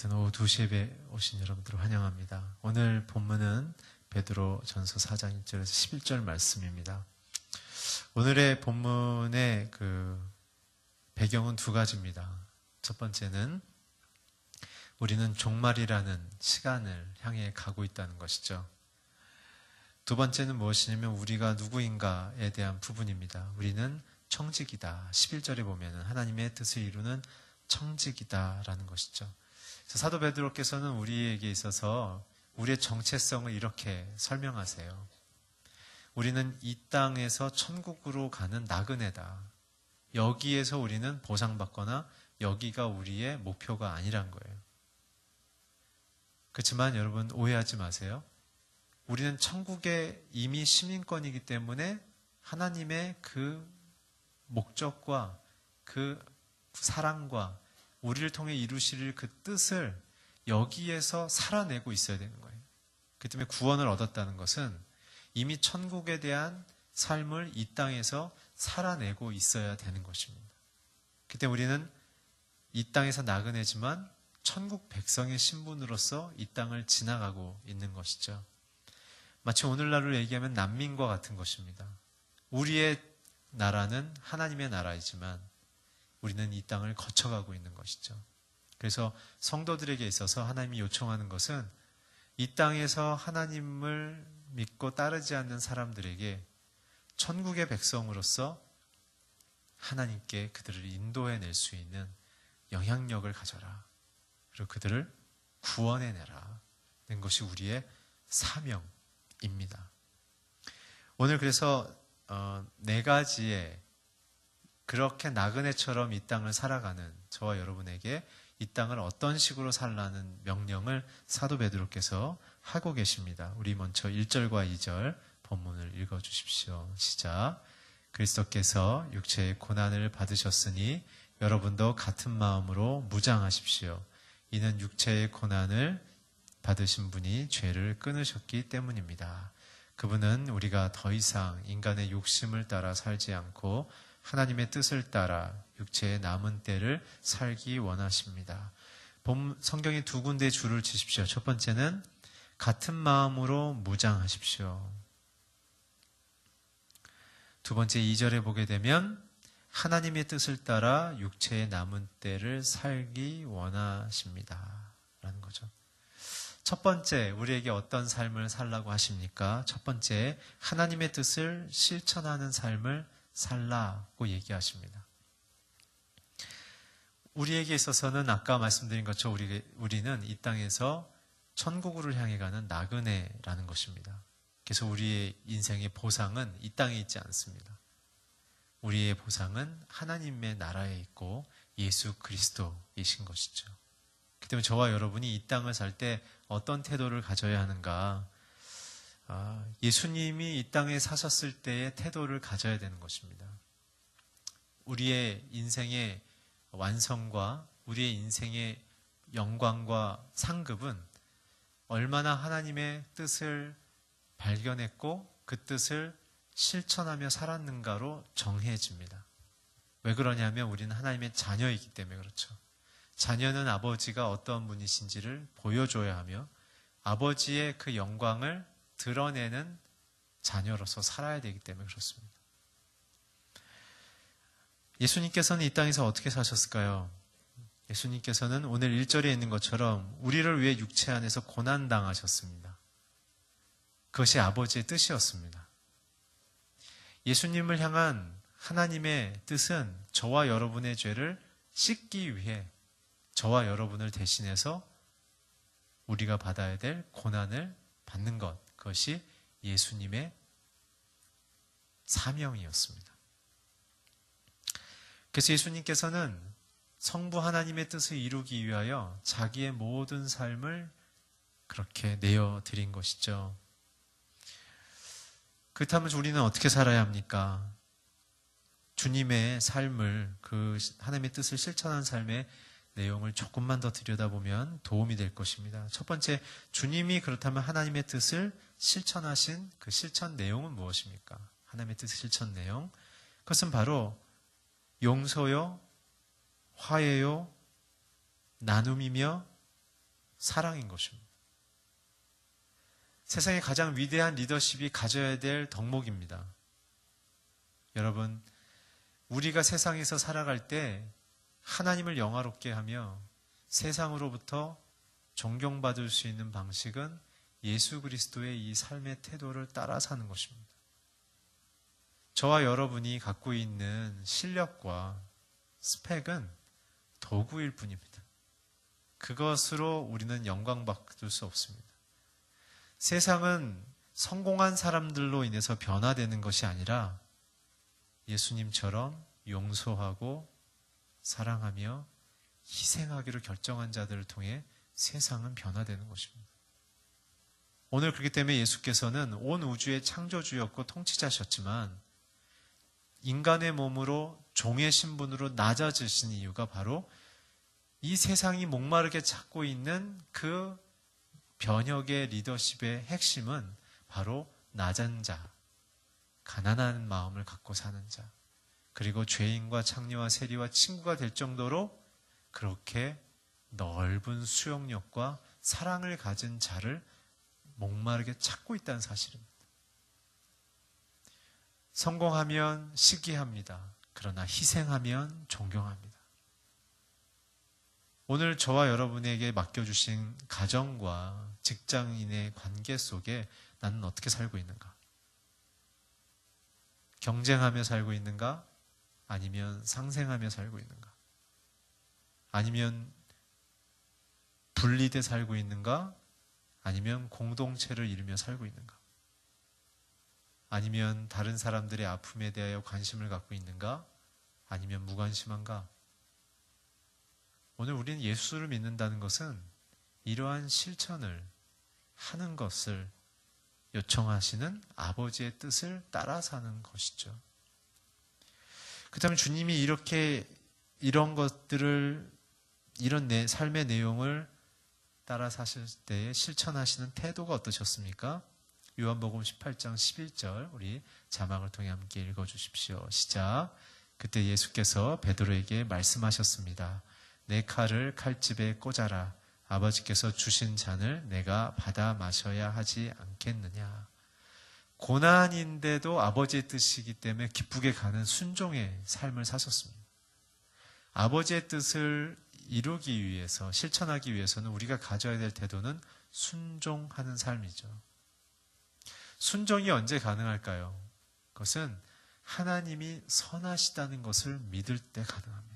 같은 오후 2시 예배 오신 여러분들을 환영합니다. 오늘 본문은 베드로 전서 4장 1절에서 11절 말씀입니다. 오늘의 본문의 배경은 두 가지입니다. 첫 번째는 우리는 종말이라는 시간을 향해 가고 있다는 것이죠. 두 번째는 무엇이냐면 우리가 누구인가에 대한 부분입니다. 우리는 청직이다. 11절에 보면 하나님의 뜻을 이루는 청직이다라는 것이죠. 사도 베드로께서는 우리에게 있어서 우리의 정체성을 이렇게 설명하세요. 우리는 이 땅에서 천국으로 가는 나그네다. 여기에서 우리는 보상받거나 여기가 우리의 목표가 아니란 거예요. 그렇지만 여러분 오해하지 마세요. 우리는 천국의 이미 시민권이기 때문에 하나님의 그 목적과 그 사랑과 우리를 통해 이루실 그 뜻을 여기에서 살아내고 있어야 되는 거예요. 그 때문에 구원을 얻었다는 것은 이미 천국에 대한 삶을 이 땅에서 살아내고 있어야 되는 것입니다. 그때 우리는 이 땅에서 나그네지만 천국 백성의 신분으로서 이 땅을 지나가고 있는 것이죠. 마치 오늘날로 얘기하면 난민과 같은 것입니다. 우리의 나라는 하나님의 나라이지만 우리는 이 땅을 거쳐가고 있는 것이죠. 그래서 성도들에게 있어서 하나님이 요청하는 것은 이 땅에서 하나님을 믿고 따르지 않는 사람들에게 천국의 백성으로서 하나님께 그들을 인도해낼 수 있는 영향력을 가져라. 그리고 그들을 구원해내라. 는 것이 우리의 사명입니다. 오늘 그래서 네 가지의 그렇게 나그네처럼 이 땅을 살아가는 저와 여러분에게 이 땅을 어떤 식으로 살라는 명령을 사도 베드로께서 하고 계십니다. 우리 먼저 1절과 2절 본문을 읽어주십시오. 시작. 그리스도께서 육체의 고난을 받으셨으니 여러분도 같은 마음으로 무장하십시오. 이는 육체의 고난을 받으신 분이 죄를 끊으셨기 때문입니다. 그분은 우리가 더 이상 인간의 욕심을 따라 살지 않고 하나님의 뜻을 따라 육체의 남은 때를 살기 원하십니다. 성경에 두 군데 줄을 치십시오. 첫 번째는 같은 마음으로 무장하십시오. 두 번째 2절에 보게 되면 하나님의 뜻을 따라 육체의 남은 때를 살기 원하십니다. 라는 거죠. 첫 번째, 우리에게 어떤 삶을 살라고 하십니까? 첫 번째, 하나님의 뜻을 실천하는 삶을 살라고 얘기하십니다. 우리에게 있어서는 아까 말씀드린 것처럼 우리는 이 땅에서 천국으로 향해 가는 나그네라는 것입니다. 그래서 우리의 인생의 보상은 이 땅에 있지 않습니다. 우리의 보상은 하나님의 나라에 있고 예수 그리스도이신 것이죠. 그 때문에 저와 여러분이 이 땅을 살 때 어떤 태도를 가져야 하는가? 예수님이 이 땅에 사셨을 때의 태도를 가져야 되는 것입니다. 우리의 인생의 완성과 우리의 인생의 영광과 상급은 얼마나 하나님의 뜻을 발견했고 그 뜻을 실천하며 살았는가로 정해집니다. 왜 그러냐면 우리는 하나님의 자녀이기 때문에 그렇죠. 자녀는 아버지가 어떤 분이신지를 보여줘야 하며 아버지의 그 영광을 드러내는 자녀로서 살아야 되기 때문에 그렇습니다. 예수님께서는 이 땅에서 어떻게 사셨을까요? 예수님께서는 오늘 1절에 있는 것처럼 우리를 위해 육체 안에서 고난당하셨습니다. 그것이 아버지의 뜻이었습니다. 예수님을 향한 하나님의 뜻은 저와 여러분의 죄를 씻기 위해 저와 여러분을 대신해서 우리가 받아야 될 고난을 받는 것, 그것이 예수님의 사명이었습니다. 그래서 예수님께서는 성부 하나님의 뜻을 이루기 위하여 자기의 모든 삶을 그렇게 내어드린 것이죠. 그렇다면 우리는 어떻게 살아야 합니까? 주님의 삶을, 그 하나님의 뜻을 실천한 삶의 내용을 조금만 더 들여다보면 도움이 될 것입니다. 첫 번째, 주님이 그렇다면 하나님의 뜻을 실천하신 그 실천 내용은 무엇입니까? 하나님의 뜻의 실천 내용. 그것은 바로 용서요, 화해요, 나눔이며 사랑인 것입니다. 세상의 가장 위대한 리더십이 가져야 될 덕목입니다. 여러분, 우리가 세상에서 살아갈 때 하나님을 영화롭게 하며 세상으로부터 존경받을 수 있는 방식은 예수 그리스도의 이 삶의 태도를 따라 사는 것입니다. 저와 여러분이 갖고 있는 실력과 스펙은 도구일 뿐입니다. 그것으로 우리는 영광받을 수 없습니다. 세상은 성공한 사람들로 인해서 변화되는 것이 아니라 예수님처럼 용서하고 사랑하며 희생하기로 결정한 자들을 통해 세상은 변화되는 것입니다. 오늘 그렇기 때문에 예수께서는 온 우주의 창조주였고 통치자셨지만 인간의 몸으로 종의 신분으로 낮아지신 이유가 바로 이 세상이 목마르게 찾고 있는 그 변혁의 리더십의 핵심은 바로 낮은 자, 가난한 마음을 갖고 사는 자, 그리고 죄인과 창녀와 세리와 친구가 될 정도로 그렇게 넓은 수용력과 사랑을 가진 자를 목마르게 찾고 있다는 사실입니다. 성공하면 시기합니다. 그러나 희생하면 존경합니다. 오늘 저와 여러분에게 맡겨주신 가정과 직장인의 관계 속에 나는 어떻게 살고 있는가? 경쟁하며 살고 있는가? 아니면 상생하며 살고 있는가? 아니면 분리돼 살고 있는가? 아니면 공동체를 이루며 살고 있는가? 아니면 다른 사람들의 아픔에 대하여 관심을 갖고 있는가? 아니면 무관심한가? 오늘 우리는 예수를 믿는다는 것은 이러한 실천을 하는 것을 요청하시는 아버지의 뜻을 따라 사는 것이죠. 그렇다면 주님이 이렇게 이런 것들을, 이런 삶의 내용을 따라 사실 때 실천하시는 태도가 어떠셨습니까? 요한복음 18장 11절 우리 자막을 통해 함께 읽어주십시오. 시작. 그때 예수께서 베드로에게 말씀하셨습니다. 내 칼을 칼집에 꽂아라. 아버지께서 주신 잔을 내가 받아 마셔야 하지 않겠느냐. 고난인데도 아버지의 뜻이기 때문에 기쁘게 가는 순종의 삶을 사셨습니다. 아버지의 뜻을 이루기 위해서, 실천하기 위해서는 우리가 가져야 될 태도는 순종하는 삶이죠. 순종이 언제 가능할까요? 그것은 하나님이 선하시다는 것을 믿을 때 가능합니다.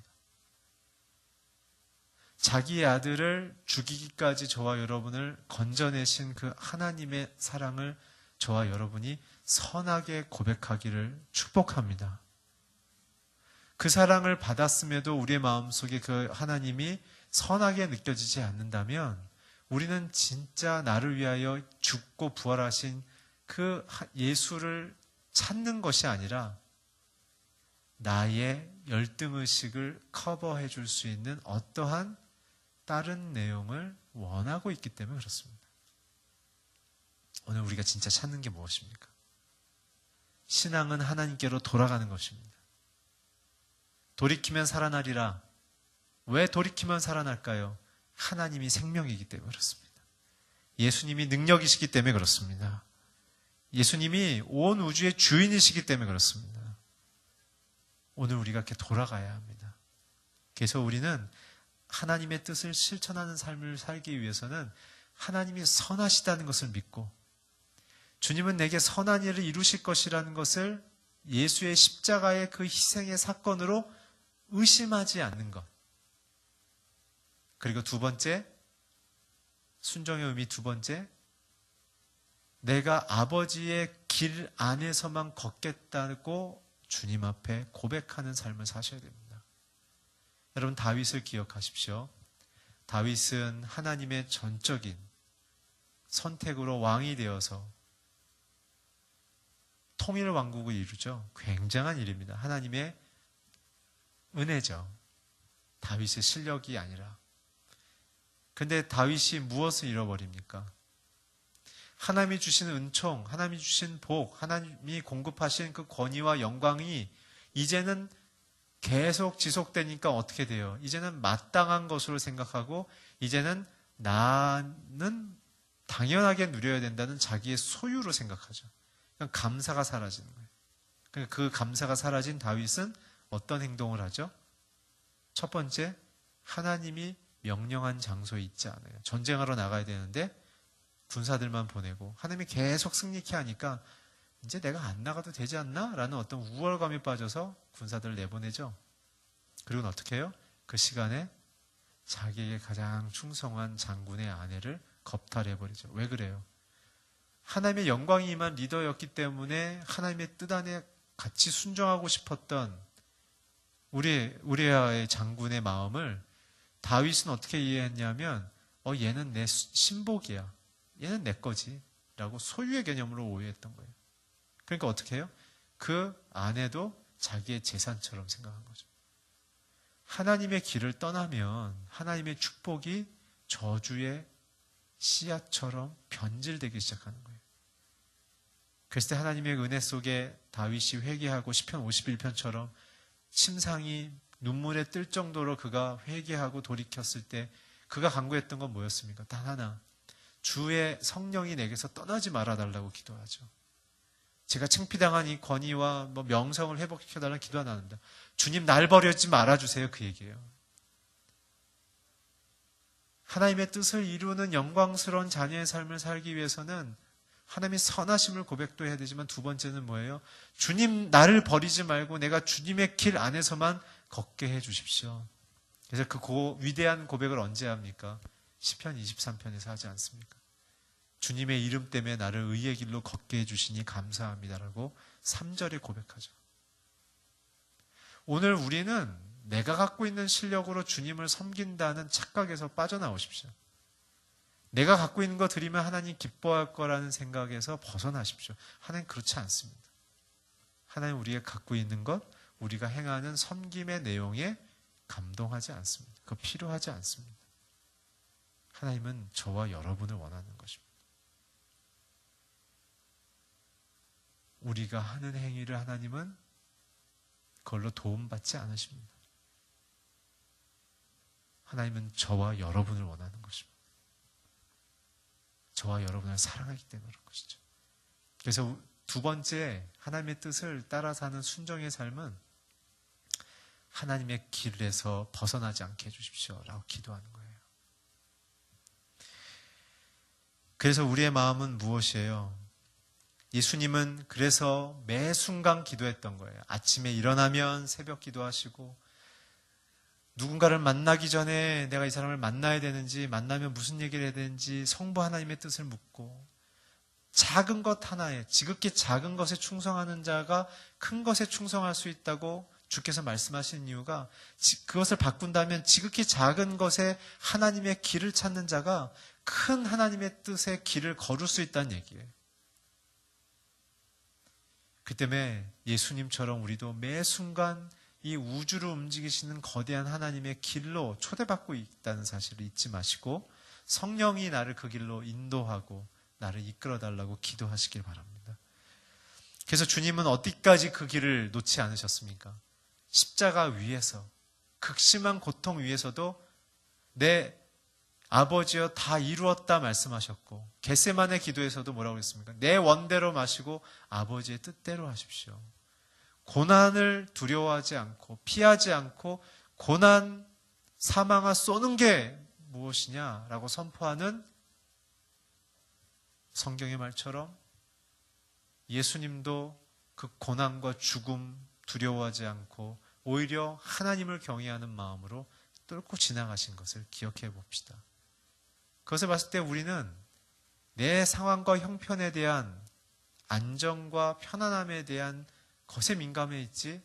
자기의 아들을 죽이기까지 저와 여러분을 건져내신 그 하나님의 사랑을 저와 여러분이 선하게 고백하기를 축복합니다. 그 사랑을 받았음에도 우리의 마음속에 그 하나님이 선하게 느껴지지 않는다면 우리는 진짜 나를 위하여 죽고 부활하신 그 예수를 찾는 것이 아니라 나의 열등의식을 커버해 줄 수 있는 어떠한 다른 내용을 원하고 있기 때문에 그렇습니다. 오늘 우리가 진짜 찾는 게 무엇입니까? 신앙은 하나님께로 돌아가는 것입니다. 돌이키면 살아나리라. 왜 돌이키면 살아날까요? 하나님이 생명이기 때문에 그렇습니다. 예수님이 능력이시기 때문에 그렇습니다. 예수님이 온 우주의 주인이시기 때문에 그렇습니다. 오늘 우리가 이렇게 돌아가야 합니다. 그래서 우리는 하나님의 뜻을 실천하는 삶을 살기 위해서는 하나님이 선하시다는 것을 믿고 주님은 내게 선한 일을 이루실 것이라는 것을 예수의 십자가의 그 희생의 사건으로 의심하지 않는 것. 그리고 두 번째, 순종의 의미 두 번째, 내가 아버지의 길 안에서만 걷겠다고 주님 앞에 고백하는 삶을 사셔야 됩니다. 여러분, 다윗을 기억하십시오. 다윗은 하나님의 전적인 선택으로 왕이 되어서 통일 왕국을 이루죠. 굉장한 일입니다. 하나님의 은혜죠. 다윗의 실력이 아니라. 근데 다윗이 무엇을 잃어버립니까? 하나님이 주신 은총, 하나님이 주신 복, 하나님이 공급하신 그 권위와 영광이 이제는 계속 지속되니까 어떻게 돼요? 이제는 마땅한 것으로 생각하고 이제는 나는 당연하게 누려야 된다는 자기의 소유로 생각하죠. 그냥 감사가 사라지는 거예요. 그 감사가 사라진 다윗은 어떤 행동을 하죠? 첫 번째, 하나님이 명령한 장소에 있지 않아요. 전쟁하러 나가야 되는데 군사들만 보내고 하나님이 계속 승리케 하니까 이제 내가 안 나가도 되지 않나? 라는 어떤 우월감에 빠져서 군사들을 내보내죠. 그리고 어떻게 해요? 그 시간에 자기에게 가장 충성한 장군의 아내를 겁탈해버리죠. 왜 그래요? 하나님의 영광이 임한 리더였기 때문에 하나님의 뜻 안에 같이 순종하고 싶었던 우리아의 장군의 마음을 다윗은 어떻게 이해했냐면 얘는 내 신복이야. 얘는 내 거지. 라고 소유의 개념으로 오해했던 거예요. 그러니까 어떻게 해요? 그 아내도 자기의 재산처럼 생각한 거죠. 하나님의 길을 떠나면 하나님의 축복이 저주의 씨앗처럼 변질되기 시작하는 거예요. 그랬을 때 하나님의 은혜 속에 다윗이 회개하고 시편 51편처럼 침상이 눈물에 뜰 정도로 그가 회개하고 돌이켰을 때 그가 간구했던 건 뭐였습니까? 단 하나. 주의 성령이 내게서 떠나지 말아달라고 기도하죠. 제가 창피당한 이 권위와 명성을 회복시켜달라는 기도 안 합니다. 주님 날 버리지 말아주세요. 그 얘기예요. 하나님의 뜻을 이루는 영광스러운 자녀의 삶을 살기 위해서는 하나님의 선하심을 고백도 해야 되지만 두 번째는 뭐예요? 주님 나를 버리지 말고 내가 주님의 길 안에서만 걷게 해 주십시오. 그래서 그 위대한 고백을 언제 합니까? 시편 23편에서 하지 않습니까? 주님의 이름 때문에 나를 의의 길로 걷게 해주시니 감사합니다라고 3절에 고백하죠. 오늘 우리는 내가 갖고 있는 실력으로 주님을 섬긴다는 착각에서 빠져나오십시오. 내가 갖고 있는 거 드리면 하나님 기뻐할 거라는 생각에서 벗어나십시오. 하나님 그렇지 않습니다. 하나님 우리가 갖고 있는 것, 우리가 행하는 섬김의 내용에 감동하지 않습니다. 그거 필요하지 않습니다. 하나님은 저와 여러분을 원하는 것입니다. 우리가 하는 행위를 하나님은 그걸로 도움받지 않으십니다. 하나님은 저와 여러분을 원하는 것입니다. 저와 여러분을 사랑하기 때문에 그런 것이죠. 그래서 두 번째 하나님의 뜻을 따라 사는 순종의 삶은 하나님의 길에서 벗어나지 않게 해주십시오 라고 기도하는 거예요. 그래서 우리의 마음은 무엇이에요? 예수님은 그래서 매 순간 기도했던 거예요. 아침에 일어나면 새벽 기도하시고 누군가를 만나기 전에 내가 이 사람을 만나야 되는지 만나면 무슨 얘기를 해야 되는지 성부 하나님의 뜻을 묻고 작은 것 하나에 지극히 작은 것에 충성하는 자가 큰 것에 충성할 수 있다고 주께서 말씀하신 이유가 그것을 바꾼다면 지극히 작은 것에 하나님의 길을 찾는 자가 큰 하나님의 뜻의 길을 걸을 수 있다는 얘기예요. 그 때문에 예수님처럼 우리도 매 순간 이 우주를 움직이시는 거대한 하나님의 길로 초대받고 있다는 사실을 잊지 마시고 성령이 나를 그 길로 인도하고 나를 이끌어달라고 기도하시길 바랍니다. 그래서 주님은 어디까지 그 길을 놓지 않으셨습니까? 십자가 위에서 극심한 고통 위에서도 내 아버지여 다 이루었다 말씀하셨고 겟세마네 기도에서도 뭐라고 했습니까? 내 원대로 마시고 아버지의 뜻대로 하십시오. 고난을 두려워하지 않고 피하지 않고 고난 사망아 쏘는 게 무엇이냐라고 선포하는 성경의 말처럼 예수님도 그 고난과 죽음 두려워하지 않고 오히려 하나님을 경외하는 마음으로 뚫고 지나가신 것을 기억해 봅시다. 그것을 봤을 때 우리는 내 상황과 형편에 대한 안정과 편안함에 대한 것에 민감해 있지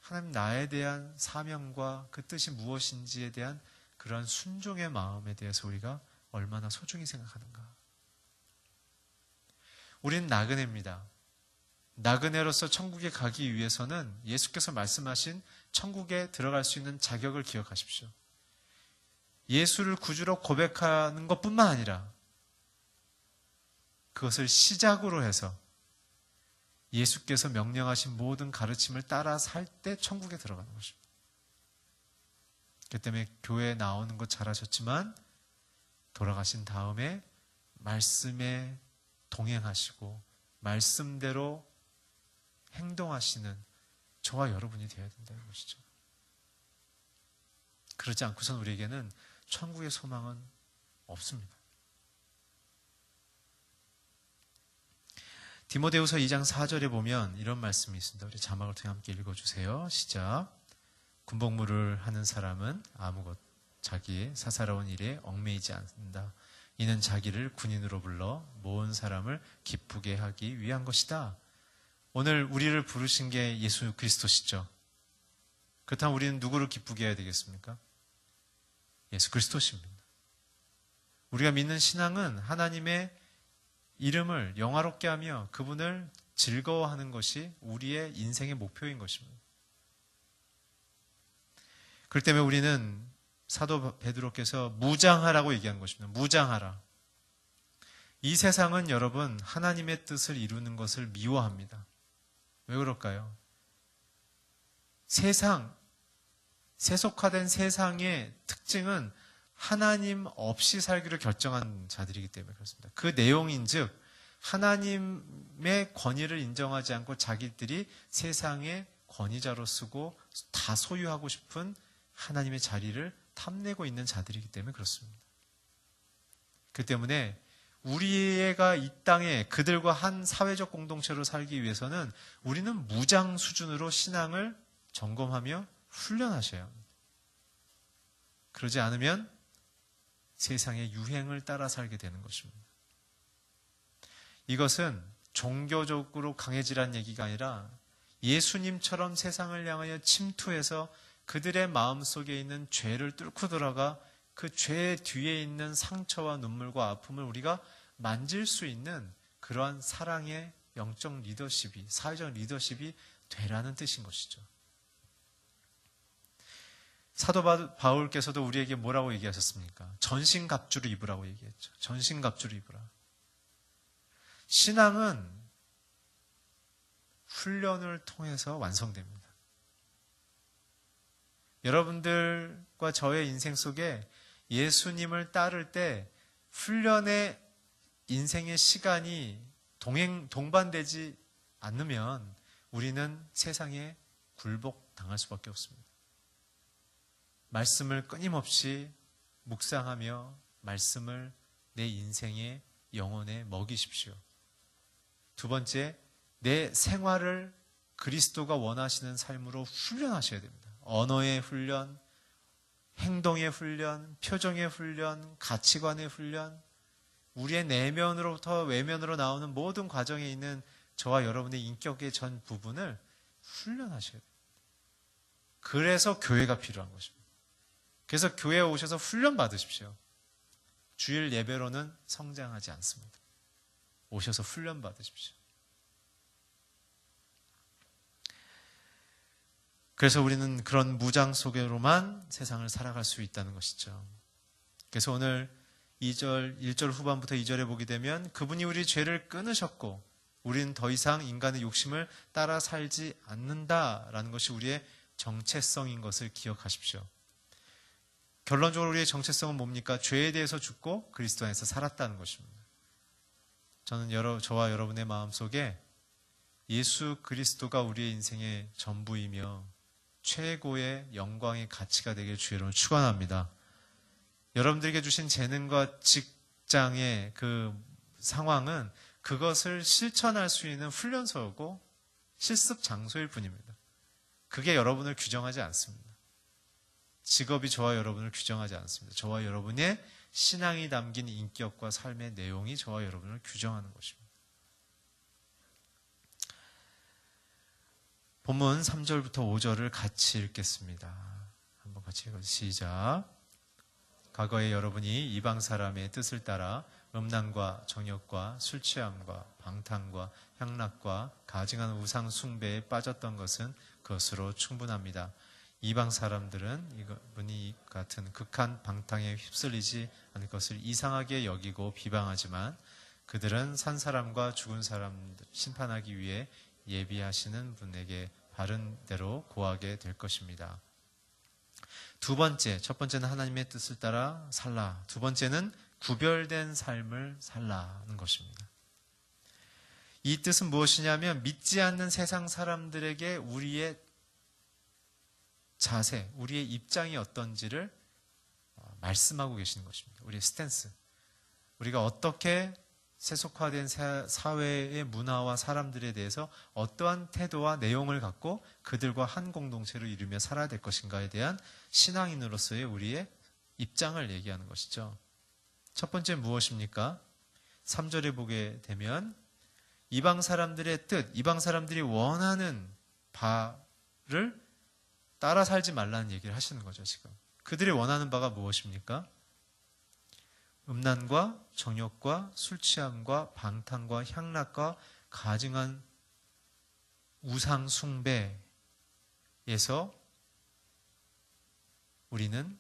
하나님 나에 대한 사명과 그 뜻이 무엇인지에 대한 그런 순종의 마음에 대해서 우리가 얼마나 소중히 생각하는가. 우리는 나그네입니다. 나그네로서 천국에 가기 위해서는 예수께서 말씀하신 천국에 들어갈 수 있는 자격을 기억하십시오. 예수를 구주로 고백하는 것뿐만 아니라 그것을 시작으로 해서 예수께서 명령하신 모든 가르침을 따라 살 때 천국에 들어가는 것입니다. 그렇기 때문에 교회에 나오는 것 잘하셨지만 돌아가신 다음에 말씀에 동행하시고 말씀대로 행동하시는 저와 여러분이 되어야 된다는 것이죠. 그러지 않고선 우리에게는 천국의 소망은 없습니다. 디모데후서 2장 4절에 보면 이런 말씀이 있습니다. 우리 자막을 통해 함께 읽어주세요. 시작. 군복무를 하는 사람은 아무것 자기의 사사로운 일에 얽매이지 않는다. 이는 자기를 군인으로 불러 모은 사람을 기쁘게 하기 위한 것이다. 오늘 우리를 부르신 게 예수 그리스도시죠. 그렇다면 우리는 누구를 기쁘게 해야 되겠습니까? 예수 그리스도십니다. 우리가 믿는 신앙은 하나님의 이름을 영화롭게 하며 그분을 즐거워하는 것이 우리의 인생의 목표인 것입니다. 그렇기 때문에 우리는 사도 베드로께서 무장하라고 얘기한 것입니다. 무장하라. 이 세상은 여러분 하나님의 뜻을 이루는 것을 미워합니다. 왜 그럴까요? 세속화된 세상의 특징은 하나님 없이 살기를 결정한 자들이기 때문에 그렇습니다. 그 내용인즉 하나님의 권위를 인정하지 않고 자기들이 세상의 권위자로 쓰고 다 소유하고 싶은 하나님의 자리를 탐내고 있는 자들이기 때문에 그렇습니다. 그 때문에 우리가 이 땅에 그들과 한 사회적 공동체로 살기 위해서는 우리는 무장 수준으로 신앙을 점검하며 훈련하셔야 합니다. 그러지 않으면 세상의 유행을 따라 살게 되는 것입니다. 이것은 종교적으로 강해지라는 얘기가 아니라 예수님처럼 세상을 향하여 침투해서 그들의 마음속에 있는 죄를 뚫고 들어가 그 죄 뒤에 있는 상처와 눈물과 아픔을 우리가 만질 수 있는 그러한 사랑의 영적 리더십이, 사회적 리더십이 되라는 뜻인 것이죠. 사도 바울께서도 우리에게 뭐라고 얘기하셨습니까? 전신갑주를 입으라고 얘기했죠. 전신갑주를 입으라. 신앙은 훈련을 통해서 완성됩니다. 여러분들과 저의 인생 속에 예수님을 따를 때 훈련의 인생의 시간이 동반되지 않으면 우리는 세상에 굴복당할 수밖에 없습니다. 말씀을 끊임없이 묵상하며 말씀을 내 인생의 영혼에 먹이십시오. 두 번째, 내 생활을 그리스도가 원하시는 삶으로 훈련하셔야 됩니다. 언어의 훈련, 행동의 훈련, 표정의 훈련, 가치관의 훈련, 우리의 내면으로부터 외면으로 나오는 모든 과정에 있는 저와 여러분의 인격의 전 부분을 훈련하셔야 됩니다. 그래서 교회가 필요한 것입니다. 그래서 교회에 오셔서 훈련 받으십시오. 주일 예배로는 성장하지 않습니다. 오셔서 훈련 받으십시오. 그래서 우리는 그런 무장 속으로만 세상을 살아갈 수 있다는 것이죠. 그래서 오늘 1절 후반부터 2절에 보게 되면 그분이 우리 죄를 끊으셨고 우리는 더 이상 인간의 욕심을 따라 살지 않는다라는 것이 우리의 정체성인 것을 기억하십시오. 결론적으로 우리의 정체성은 뭡니까? 죄에 대해서 죽고 그리스도 안에서 살았다는 것입니다. 저는 저와 여러분의 마음속에 예수 그리스도가 우리의 인생의 전부이며 최고의 영광의 가치가 되길 주의로 축원합니다. 여러분들에게 주신 재능과 직장의 그 상황은 그것을 실천할 수 있는 훈련소고 실습 장소일 뿐입니다. 그게 여러분을 규정하지 않습니다. 직업이 저와 여러분을 규정하지 않습니다. 저와 여러분의 신앙이 담긴 인격과 삶의 내용이 저와 여러분을 규정하는 것입니다. 본문 3절부터 5절을 같이 읽겠습니다. 한번 같이 읽어주세요. 시작. 과거에 여러분이 이방 사람의 뜻을 따라 음란과 정욕과 술 취함과 방탕과 향락과 가증한 우상 숭배에 빠졌던 것은 그것으로 충분합니다. 이방 사람들은 이분이 같은 극한 방탕에 휩쓸리지 않을 것을 이상하게 여기고 비방하지만 그들은 산 사람과 죽은 사람들 심판하기 위해 예비하시는 분에게 바른 대로 고하게 될 것입니다. 두 번째, 첫 번째는 하나님의 뜻을 따라 살라. 두 번째는 구별된 삶을 살라는 것입니다. 이 뜻은 무엇이냐면 믿지 않는 세상 사람들에게 우리의 자세, 우리의 입장이 어떤지를 말씀하고 계시는 것입니다. 우리의 스탠스. 우리가 어떻게 세속화된 사회의 문화와 사람들에 대해서 어떠한 태도와 내용을 갖고 그들과 한 공동체를 이루며 살아야 될 것인가에 대한 신앙인으로서의 우리의 입장을 얘기하는 것이죠. 첫 번째 무엇입니까? 3절에 보게 되면 이방 사람들의 뜻, 이방 사람들이 원하는 바를 따라 살지 말라는 얘기를 하시는 거죠, 지금. 그들이 원하는 바가 무엇입니까? 음란과 정욕과 술 취함과 방탕과 향락과 가증한 우상 숭배에서 우리는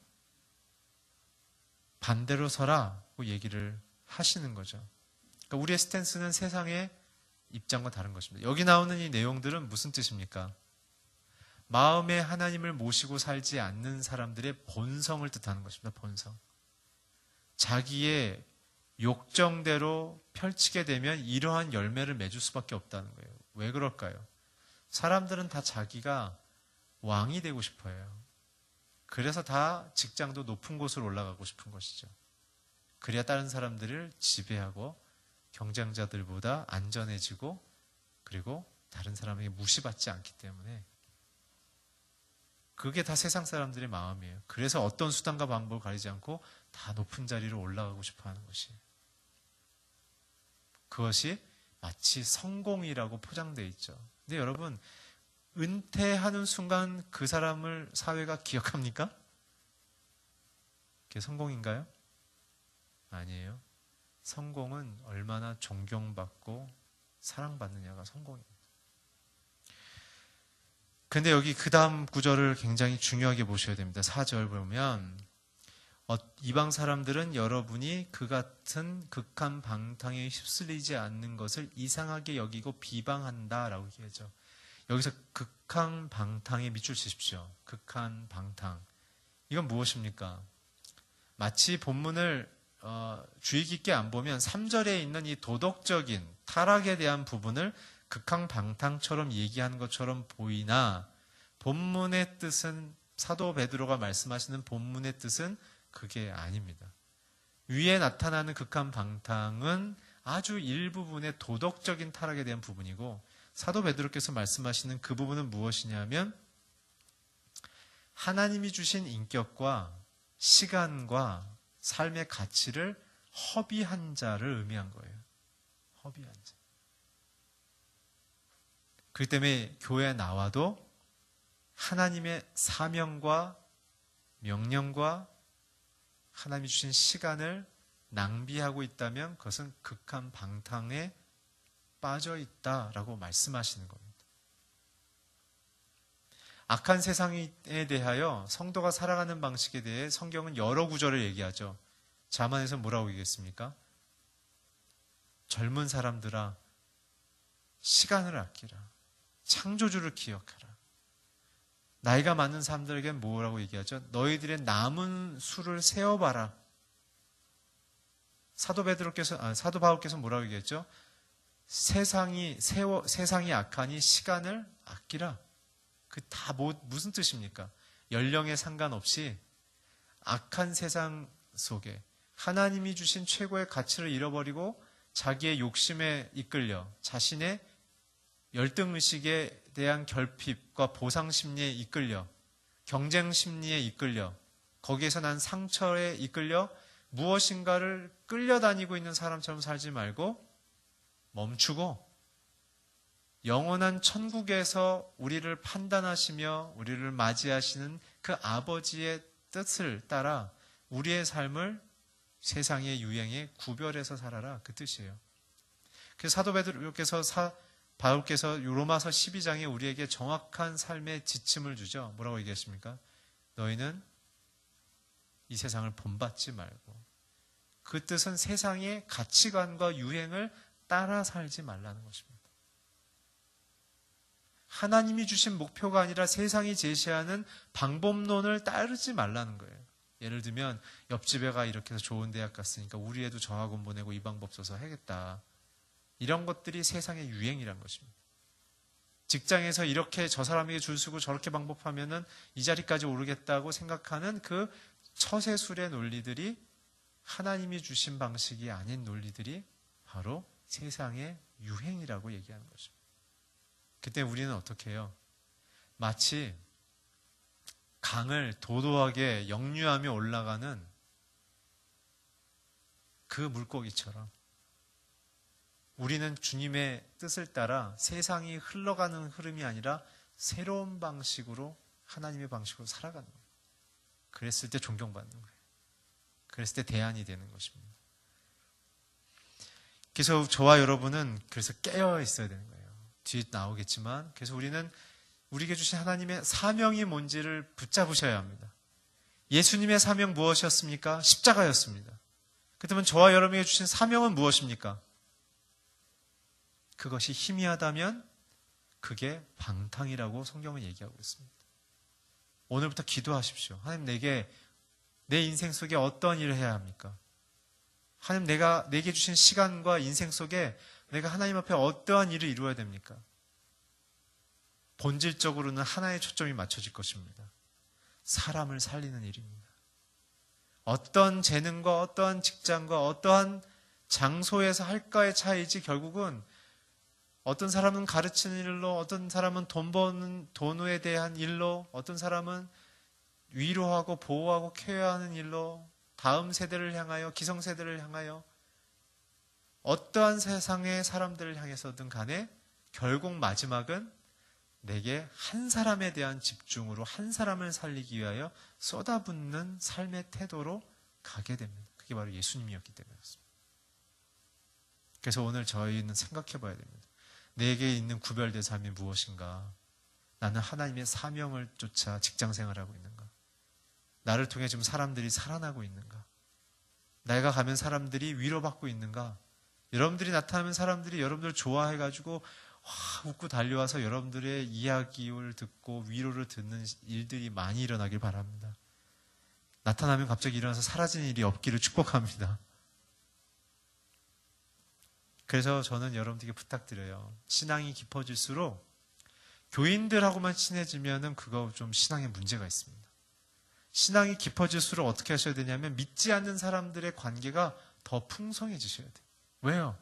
반대로 서라고 얘기를 하시는 거죠. 그러니까 우리의 스탠스는 세상의 입장과 다른 것입니다. 여기 나오는 이 내용들은 무슨 뜻입니까? 마음에 하나님을 모시고 살지 않는 사람들의 본성을 뜻하는 것입니다. 본성. 자기의 욕정대로 펼치게 되면 이러한 열매를 맺을 수밖에 없다는 거예요. 왜 그럴까요? 사람들은 다 자기가 왕이 되고 싶어요. 그래서 다 직장도 높은 곳으로 올라가고 싶은 것이죠. 그래야 다른 사람들을 지배하고 경쟁자들보다 안전해지고 그리고 다른 사람에게 무시받지 않기 때문에 그게 다 세상 사람들의 마음이에요. 그래서 어떤 수단과 방법을 가리지 않고 다 높은 자리로 올라가고 싶어 하는 것이에요. 그것이 마치 성공이라고 포장되어 있죠. 근데 여러분, 은퇴하는 순간 그 사람을 사회가 기억합니까? 그게 성공인가요? 아니에요. 성공은 얼마나 존경받고 사랑받느냐가 성공입니다. 근데 여기 그 다음 구절을 굉장히 중요하게 보셔야 됩니다. 4절 보면 이방 사람들은 여러분이 그 같은 극한 방탕에 휩쓸리지 않는 것을 이상하게 여기고 비방한다라고 얘기하죠. 여기서 극한 방탕에 밑줄 치십시오. 극한 방탕. 이건 무엇입니까? 마치 본문을 주의 깊게 안 보면 3절에 있는 이 도덕적인 타락에 대한 부분을 극한 방탕처럼 얘기하는 것처럼 보이나 본문의 뜻은 사도 베드로가 말씀하시는 본문의 뜻은 그게 아닙니다. 위에 나타나는 극한 방탕은 아주 일부분의 도덕적인 타락에 대한 부분이고 사도 베드로께서 말씀하시는 그 부분은 무엇이냐면 하나님이 주신 인격과 시간과 삶의 가치를 허비한 자를 의미한 거예요. 허비한 자. 그렇기 때문에 교회에 나와도 하나님의 사명과 명령과 하나님이 주신 시간을 낭비하고 있다면 그것은 극한 방탕에 빠져 있다라고 말씀하시는 겁니다. 악한 세상에 대하여 성도가 살아가는 방식에 대해 성경은 여러 구절을 얘기하죠. 자만에서 뭐라고 얘기했습니까? 젊은 사람들아, 시간을 아끼라. 창조주를 기억하라. 나이가 많은 사람들에게 뭐라고 얘기하죠? 너희들의 남은 수를 세어봐라. 사도 바울께서 뭐라고 얘기했죠? 세상이 악하니 시간을 아끼라. 그 다 무슨 뜻입니까? 연령에 상관없이 악한 세상 속에 하나님이 주신 최고의 가치를 잃어버리고 자기의 욕심에 이끌려 자신의 열등의식에 대한 결핍과 보상심리에 이끌려 경쟁심리에 이끌려 거기에서 난 상처에 이끌려 무엇인가를 끌려다니고 있는 사람처럼 살지 말고 멈추고 영원한 천국에서 우리를 판단하시며 우리를 맞이하시는 그 아버지의 뜻을 따라 우리의 삶을 세상의 유행에 구별해서 살아라. 그 뜻이에요. 그래서 사도 베드로께서 바울께서 로마서 12장에 우리에게 정확한 삶의 지침을 주죠. 뭐라고 얘기했습니까? 너희는 이 세상을 본받지 말고 그 뜻은 세상의 가치관과 유행을 따라 살지 말라는 것입니다. 하나님이 주신 목표가 아니라 세상이 제시하는 방법론을 따르지 말라는 거예요. 예를 들면 옆집 애가 이렇게 해서 좋은 대학 갔으니까 우리 애도 저학원 보내고 이 방법 써서 해야겠다. 이런 것들이 세상의 유행이란 것입니다. 직장에서 이렇게 저 사람에게 줄 서고 저렇게 방법하면은 이 자리까지 오르겠다고 생각하는 그 처세술의 논리들이 하나님이 주신 방식이 아닌 논리들이 바로 세상의 유행이라고 얘기하는 것입니다. 그때 우리는 어떻게 해요? 마치 강을 도도하게 역류하며 올라가는 그 물고기처럼 우리는 주님의 뜻을 따라 세상이 흘러가는 흐름이 아니라 새로운 방식으로 하나님의 방식으로 살아가는 거예요. 그랬을 때 존경받는 거예요. 그랬을 때 대안이 되는 것입니다. 그래서 저와 여러분은 그래서 깨어 있어야 되는 거예요. 뒤에 나오겠지만 그래서 우리는 우리에게 주신 하나님의 사명이 뭔지를 붙잡으셔야 합니다. 예수님의 사명 무엇이었습니까? 십자가였습니다. 그렇다면 저와 여러분에게 주신 사명은 무엇입니까? 그것이 희미하다면 그게 방탕이라고 성경은 얘기하고 있습니다. 오늘부터 기도하십시오. 하나님 내게 내 인생 속에 어떤 일을 해야 합니까? 하나님 내게 주신 시간과 인생 속에 내가 하나님 앞에 어떠한 일을 이루어야 됩니까? 본질적으로는 하나의 초점이 맞춰질 것입니다. 사람을 살리는 일입니다. 어떤 재능과 어떠한 직장과 어떠한 장소에서 할까의 차이지 결국은 어떤 사람은 가르치는 일로, 어떤 사람은 돈 버는 돈에 대한 일로, 어떤 사람은 위로하고 보호하고 케어하는 일로, 다음 세대를 향하여, 기성세대를 향하여 어떠한 세상의 사람들을 향해서든 간에 결국 마지막은 내게 한 사람에 대한 집중으로 한 사람을 살리기 위하여 쏟아붓는 삶의 태도로 가게 됩니다. 그게 바로 예수님이었기 때문에 그렇습니다. 그래서 오늘 저희는 생각해 봐야 됩니다. 내게 있는 구별된 삶이 무엇인가? 나는 하나님의 사명을 쫓아 직장생활하고 있는가? 나를 통해 지금 사람들이 살아나고 있는가? 내가 가면 사람들이 위로받고 있는가? 여러분들이 나타나면 사람들이 여러분들을 좋아해가지고 웃고 달려와서 여러분들의 이야기를 듣고 위로를 듣는 일들이 많이 일어나길 바랍니다. 나타나면 갑자기 일어나서 사라지는 일이 없기를 축복합니다. 그래서 저는 여러분들에게 부탁드려요. 신앙이 깊어질수록 교인들하고만 친해지면은 그거 좀 신앙에 문제가 있습니다. 신앙이 깊어질수록 어떻게 하셔야 되냐면 믿지 않는 사람들의 관계가 더 풍성해지셔야 돼요. 왜요?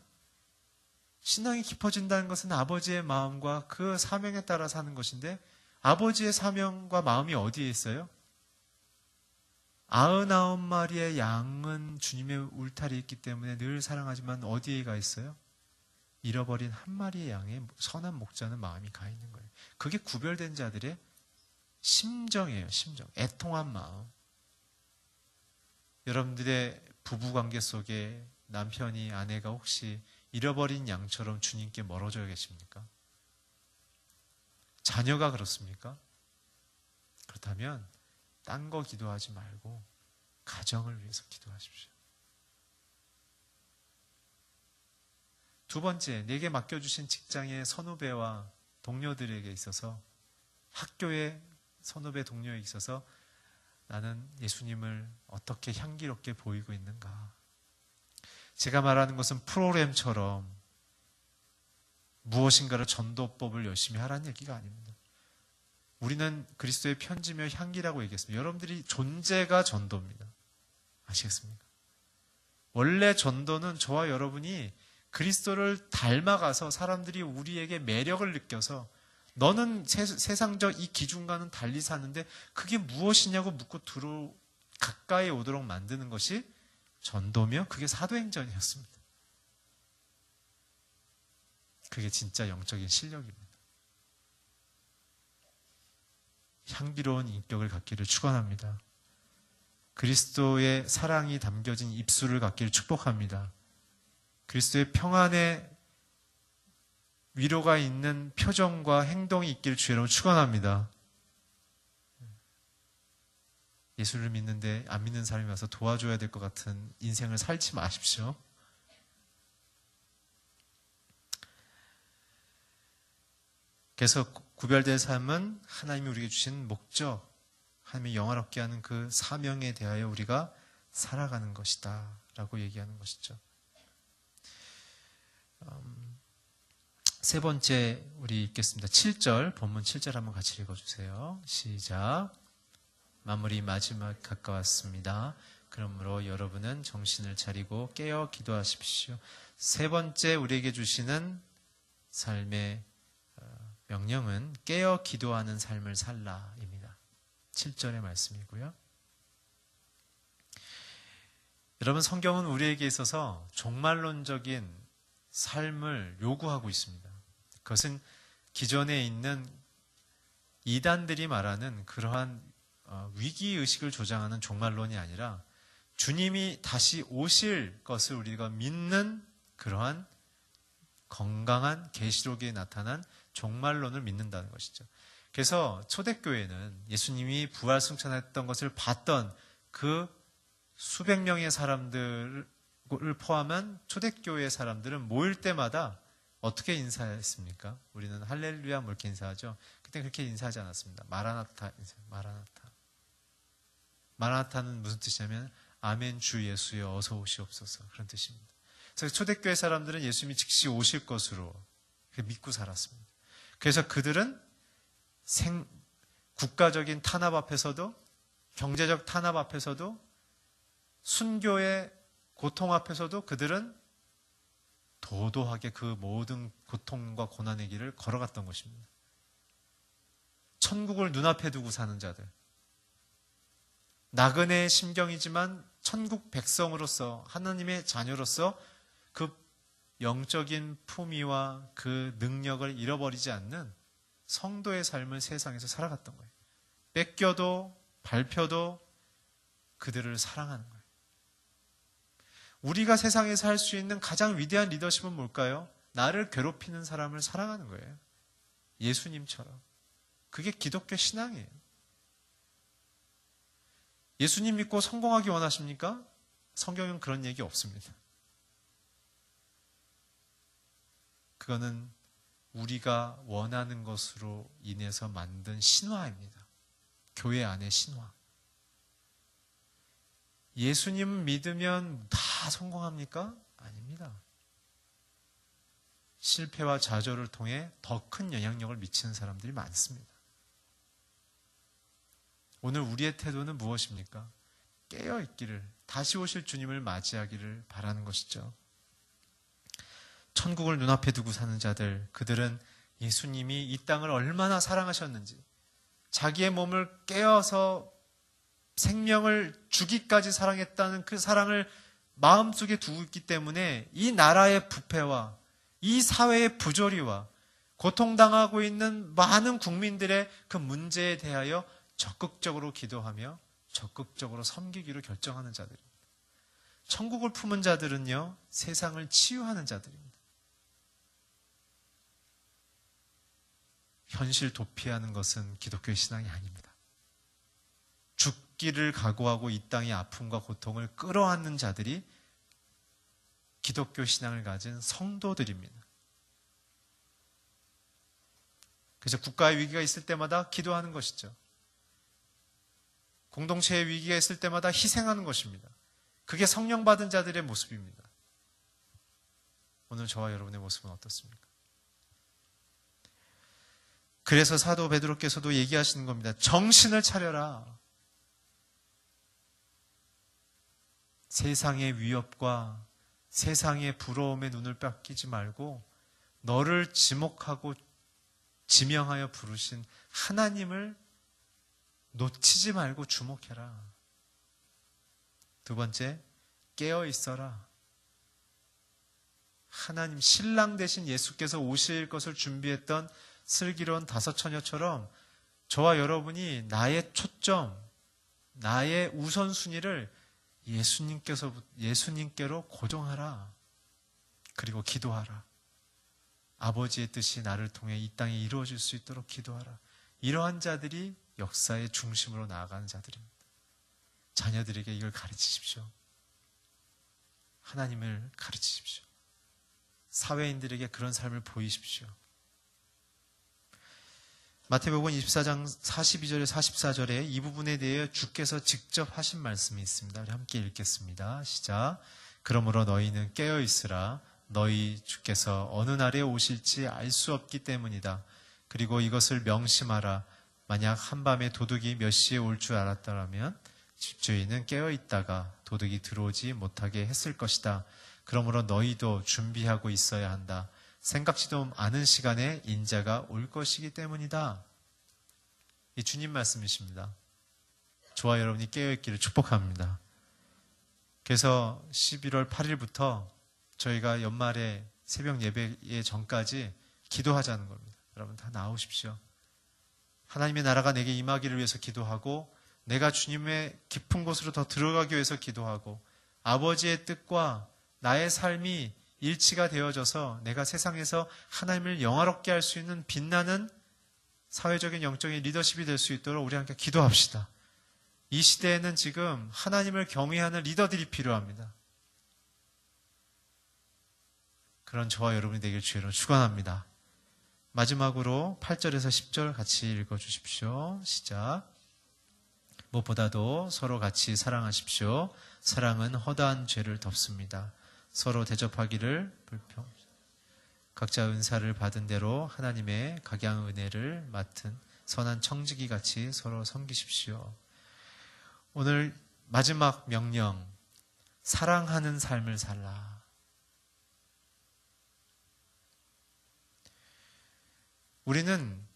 신앙이 깊어진다는 것은 아버지의 마음과 그 사명에 따라 사는 것인데 아버지의 사명과 마음이 어디에 있어요? 99마리의 양은 주님의 울타리에 있기 때문에 늘 사랑하지만 어디에 가 있어요? 잃어버린 한 마리의 양의 선한 목자는 마음이 가 있는 거예요. 그게 구별된 자들의 심정이에요. 심정. 애통한 마음. 여러분들의 부부관계 속에 남편이 아내가 혹시 잃어버린 양처럼 주님께 멀어져 계십니까? 자녀가 그렇습니까? 그렇다면 딴 거 기도하지 말고 가정을 위해서 기도하십시오. 두 번째, 내게 맡겨주신 직장의 선후배와 동료들에게 있어서 학교의 선후배 동료에 있어서 나는 예수님을 어떻게 향기롭게 보이고 있는가? 제가 말하는 것은 프로그램처럼 무엇인가를 전도법을 열심히 하라는 얘기가 아닙니다. 우리는 그리스도의 편지며 향기라고 얘기했습니다. 여러분들이 존재가 전도입니다. 아시겠습니까? 원래 전도는 저와 여러분이 그리스도를 닮아가서 사람들이 우리에게 매력을 느껴서 너는 세상적 이 기준과는 달리 사는데 그게 무엇이냐고 묻고 가까이 오도록 만드는 것이 전도며 그게 사도행전이었습니다. 그게 진짜 영적인 실력입니다. 향기로운 인격을 갖기를 축원합니다. 그리스도의 사랑이 담겨진 입술을 갖기를 축복합니다. 그리스도의 평안의 위로가 있는 표정과 행동이 있기를 주의 이름으로 축원합니다. 예수를 믿는데 안 믿는 사람이 와서 도와줘야 될 것 같은 인생을 살지 마십시오. 그래서 구별된 삶은 하나님이 우리에게 주신 목적, 하나님이 영화롭게 하는 그 사명에 대하여 우리가 살아가는 것이다 라고 얘기하는 것이죠. 세 번째 우리 읽겠습니다. 7절, 본문 7절 한번 같이 읽어주세요. 시작. 마무리 마지막 가까웠습니다. 그러므로 여러분은 정신을 차리고 깨어 기도하십시오. 세 번째 우리에게 주시는 삶의 명령은 깨어 기도하는 삶을 살라입니다. 7절의 말씀이고요. 여러분, 성경은 우리에게 있어서 종말론적인 삶을 요구하고 있습니다. 그것은 기존에 있는 이단들이 말하는 그러한 위기의식을 조장하는 종말론이 아니라 주님이 다시 오실 것을 우리가 믿는 그러한 건강한 계시록에 나타난 종말론을 믿는다는 것이죠. 그래서 초대교회는 예수님이 부활 승천했던 것을 봤던 그 수백 명의 사람들을 포함한 초대교회 사람들은 모일 때마다 어떻게 인사했습니까? 우리는 할렐루야 뭐 이렇게 인사하죠. 그때 그렇게 인사하지 않았습니다. 마라나타 인사, 마라나타. 마라나타는 무슨 뜻이냐면 아멘 주 예수여 어서 오시옵소서 그런 뜻입니다. 그래서 초대교회 사람들은 예수님이 즉시 오실 것으로 믿고 살았습니다. 그래서 그들은 국가적인 탄압 앞에서도 경제적 탄압 앞에서도 순교의 고통 앞에서도 그들은 도도하게 그 모든 고통과 고난의 길을 걸어갔던 것입니다. 천국을 눈앞에 두고 사는 자들, 나그네의 심경이지만 천국 백성으로서 하나님의 자녀로서 그 영적인 품위와 그 능력을 잃어버리지 않는 성도의 삶을 세상에서 살아갔던 거예요. 뺏겨도 밟혀도 그들을 사랑하는 거예요. 우리가 세상에서 할 수 있는 가장 위대한 리더십은 뭘까요? 나를 괴롭히는 사람을 사랑하는 거예요. 예수님처럼. 그게 기독교 신앙이에요. 예수님 믿고 성공하기 원하십니까? 성경은 그런 얘기 없습니다. 그거는 우리가 원하는 것으로 인해서 만든 신화입니다. 교회 안의 신화. 예수님 믿으면 다 성공합니까? 아닙니다. 실패와 좌절을 통해 더 큰 영향력을 미치는 사람들이 많습니다. 오늘 우리의 태도는 무엇입니까? 깨어있기를, 다시 오실 주님을 맞이하기를 바라는 것이죠. 천국을 눈앞에 두고 사는 자들, 그들은 예수님이 이 땅을 얼마나 사랑하셨는지, 자기의 몸을 깨어서 생명을 주기까지 사랑했다는 그 사랑을 마음속에 두고 있기 때문에 이 나라의 부패와 이 사회의 부조리와 고통당하고 있는 많은 국민들의 그 문제에 대하여 적극적으로 기도하며 적극적으로 섬기기로 결정하는 자들입니다. 천국을 품은 자들은요, 세상을 치유하는 자들입니다. 현실 도피하는 것은 기독교의 신앙이 아닙니다. 죽기를 각오하고 이 땅의 아픔과 고통을 끌어안는 자들이 기독교 신앙을 가진 성도들입니다. 그래서 국가의 위기가 있을 때마다 기도하는 것이죠. 공동체의 위기가 있을 때마다 희생하는 것입니다. 그게 성령 받은 자들의 모습입니다. 오늘 저와 여러분의 모습은 어떻습니까? 그래서 사도 베드로께서도 얘기하시는 겁니다. 정신을 차려라. 세상의 위협과 세상의 부러움에 눈을 뺏기지 말고 너를 지목하고 지명하여 부르신 하나님을 놓치지 말고 주목해라. 두 번째, 깨어 있어라. 하나님, 신랑 되신 예수께서 오실 것을 준비했던 슬기로운 다섯 처녀처럼 저와 여러분이 나의 초점, 나의 우선순위를 예수님께로 고정하라. 그리고 기도하라. 아버지의 뜻이 나를 통해 이 땅에 이루어질 수 있도록 기도하라. 이러한 자들이 역사의 중심으로 나아가는 자들입니다. 자녀들에게 이걸 가르치십시오. 하나님을 가르치십시오. 사회인들에게 그런 삶을 보이십시오. 마태복음 24장 42절에 44절에 이 부분에 대해 주께서 직접 하신 말씀이 있습니다. 우리 함께 읽겠습니다. 시작. 그러므로 너희는 깨어 있으라. 너희 주께서 어느 날에 오실지 알 수 없기 때문이다. 그리고 이것을 명심하라. 만약 한밤에 도둑이 몇 시에 올 줄 알았더라면 집주인은 깨어 있다가 도둑이 들어오지 못하게 했을 것이다. 그러므로 너희도 준비하고 있어야 한다. 생각지도 않은 시간에 인자가 올 것이기 때문이다. 이 주님 말씀이십니다. 저와 여러분이 깨어있기를 축복합니다. 그래서 11월 8일부터 저희가 연말에 새벽 예배 전까지 기도하자는 겁니다. 여러분 다 나오십시오. 하나님의 나라가 내게 임하기를 위해서 기도하고 내가 주님의 깊은 곳으로 더 들어가기 위해서 기도하고 아버지의 뜻과 나의 삶이 일치가 되어져서 내가 세상에서 하나님을 영화롭게 할 수 있는 빛나는 사회적인 영적인 리더십이 될 수 있도록 우리 함께 기도합시다. 이 시대에는 지금 하나님을 경외하는 리더들이 필요합니다. 그런 저와 여러분이 되길 주의로 축원합니다. 마지막으로 8절에서 10절 같이 읽어주십시오. 시작. 무엇보다도 서로 같이 사랑하십시오. 사랑은 허다한 죄를 덮습니다. 서로 대접하기를 각자 은사를 받은 대로 하나님의 각양 은혜를 맡은 선한 청지기 같이 서로 섬기십시오. 오늘 마지막 명령, 사랑하는 삶을 살라. 우리는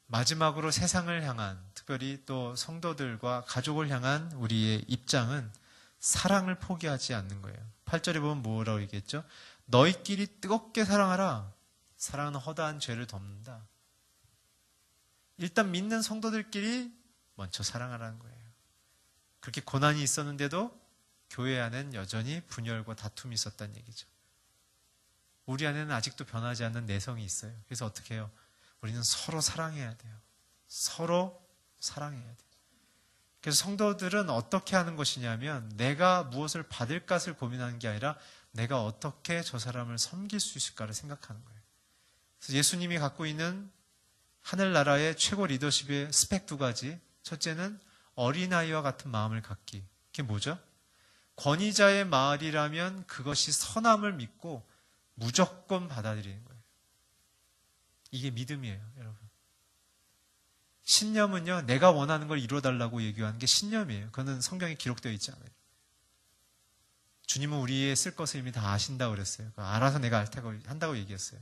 마지막으로 세상을 향한, 특별히 또 성도들과 가족을 향한 우리의 입장은 사랑을 포기하지 않는 거예요. 8절에 보면 뭐라고 얘기했죠? 너희끼리 뜨겁게 사랑하라. 사랑은 허다한 죄를 덮는다. 일단 믿는 성도들끼리 먼저 사랑하라는 거예요. 그렇게 고난이 있었는데도 교회 안에는 여전히 분열과 다툼이 있었다는 얘기죠. 우리 안에는 아직도 변하지 않는 내성이 있어요. 그래서 어떻게 해요? 우리는 서로 사랑해야 돼요. 서로 사랑해야 돼요. 그래서 성도들은 어떻게 하는 것이냐면 내가 무엇을 받을 것을 고민하는 게 아니라 내가 어떻게 저 사람을 섬길 수 있을까를 생각하는 거예요. 그래서 예수님이 갖고 있는 하늘나라의 최고 리더십의 스펙 2가지. 첫째는 어린아이와 같은 마음을 갖기. 그게 뭐죠? 권위자의 말이라면 그것이 선함을 믿고 무조건 받아들이는 거예요. 이게 믿음이에요, 여러분. 신념은요, 내가 원하는 걸 이루어달라고 얘기하는 게 신념이에요. 그거는 성경에 기록되어 있지 않아요. 주님은 우리의 쓸 것을 이미 다 아신다고 그랬어요. 알아서 내가 한다고 얘기했어요.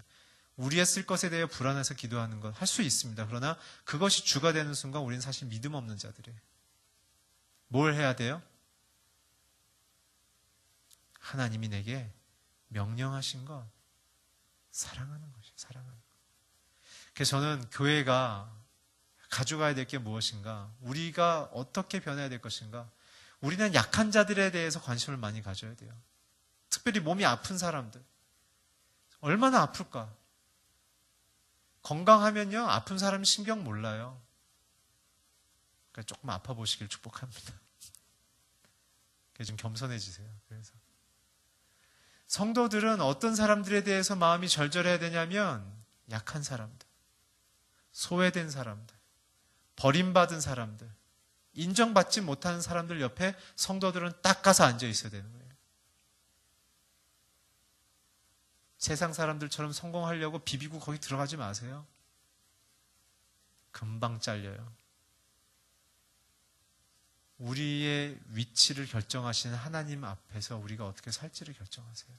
우리의 쓸 것에 대해 불안해서 기도하는 건 할 수 있습니다. 그러나 그것이 주가 되는 순간 우리는 사실 믿음 없는 자들이에요. 뭘 해야 돼요? 하나님이 내게 명령하신 것, 사랑하는 것이에요. 사랑하는 것. 그래서 저는 교회가 가져가야 될 게 무엇인가? 우리가 어떻게 변해야 될 것인가? 우리는 약한 자들에 대해서 관심을 많이 가져야 돼요. 특별히 몸이 아픈 사람들. 얼마나 아플까? 건강하면요, 아픈 사람 신경 몰라요. 그러니까 조금 아파 보시길 축복합니다. 좀 겸손해지세요. 그래서 성도들은 어떤 사람들에 대해서 마음이 절절해야 되냐면 약한 사람들, 소외된 사람들, 버림받은 사람들, 인정받지 못하는 사람들 옆에 성도들은 딱 가서 앉아 있어야 되는 거예요. 세상 사람들처럼 성공하려고 비비고 거기 들어가지 마세요. 금방 잘려요. 우리의 위치를 결정하시는 하나님 앞에서 우리가 어떻게 살지를 결정하세요.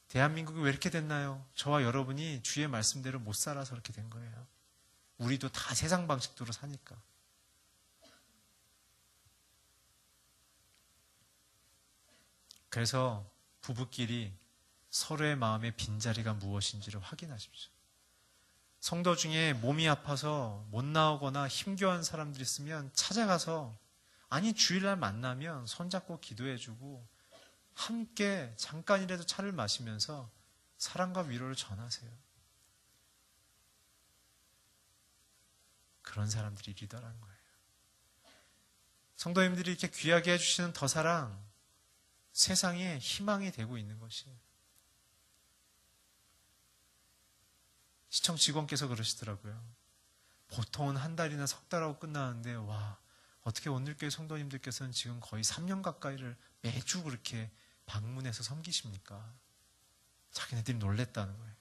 대한민국이 왜 이렇게 됐나요? 저와 여러분이 주의 말씀대로 못 살아서 그렇게 된 거예요. 우리도 다 세상 방식대로 사니까. 그래서 부부끼리 서로의 마음의 빈자리가 무엇인지를 확인하십시오. 성도 중에 몸이 아파서 못 나오거나 힘겨운 사람들이 있으면 찾아가서, 아니 주일날 만나면 손잡고 기도해주고 함께 잠깐이라도 차를 마시면서 사랑과 위로를 전하세요. 그런 사람들이 리더라는 거예요. 성도님들이 이렇게 귀하게 해주시는 더 사랑, 세상에 희망이 되고 있는 것이에요. 시청 직원께서 그러시더라고요. 보통은 한 달이나 석 달하고 끝나는데 와, 어떻게 오늘교회 성도님들께서는 지금 거의 3년 가까이를 매주 그렇게 방문해서 섬기십니까? 자기네들이 놀랬다는 거예요.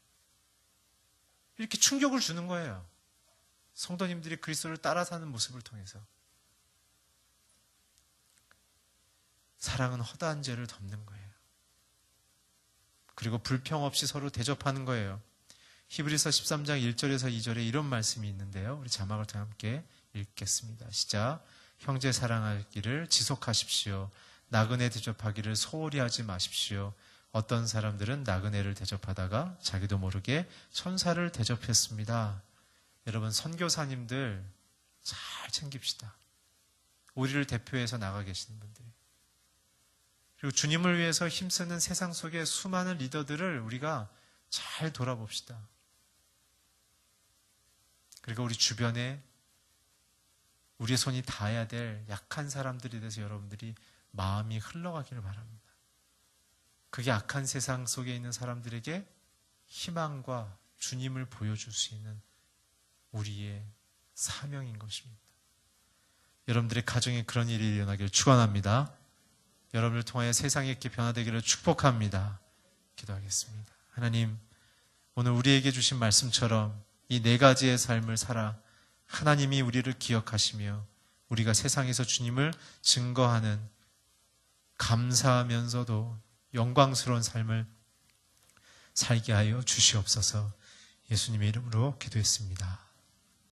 이렇게 충격을 주는 거예요. 성도님들이 그리스도를 따라 사는 모습을 통해서. 사랑은 허다한 죄를 덮는 거예요. 그리고 불평 없이 서로 대접하는 거예요. 히브리서 13장 1절에서 2절에 이런 말씀이 있는데요. 우리 자막을 통해 함께 읽겠습니다. 시작. 형제 사랑하기를 지속하십시오. 나그네 대접하기를 소홀히 하지 마십시오. 어떤 사람들은 나그네를 대접하다가 자기도 모르게 천사를 대접했습니다. 여러분, 선교사님들 잘 챙깁시다. 우리를 대표해서 나가 계시는 분들. 그리고 주님을 위해서 힘쓰는 세상 속의 수많은 리더들을 우리가 잘 돌아봅시다. 그리고 우리 주변에 우리의 손이 닿아야 될 약한 사람들에 대해서 여러분들이 마음이 흘러가기를 바랍니다. 그게 악한 세상 속에 있는 사람들에게 희망과 주님을 보여줄 수 있는 우리의 사명인 것입니다. 여러분들의 가정에 그런 일이 일어나기를 축원합니다. 여러분을 통하여 세상이 이렇게 변화되기를 축복합니다. 기도하겠습니다. 하나님, 오늘 우리에게 주신 말씀처럼 이 네 가지의 삶을 살아 하나님이 우리를 기억하시며 우리가 세상에서 주님을 증거하는 감사하면서도 영광스러운 삶을 살게 하여 주시옵소서. 예수님의 이름으로 기도했습니다.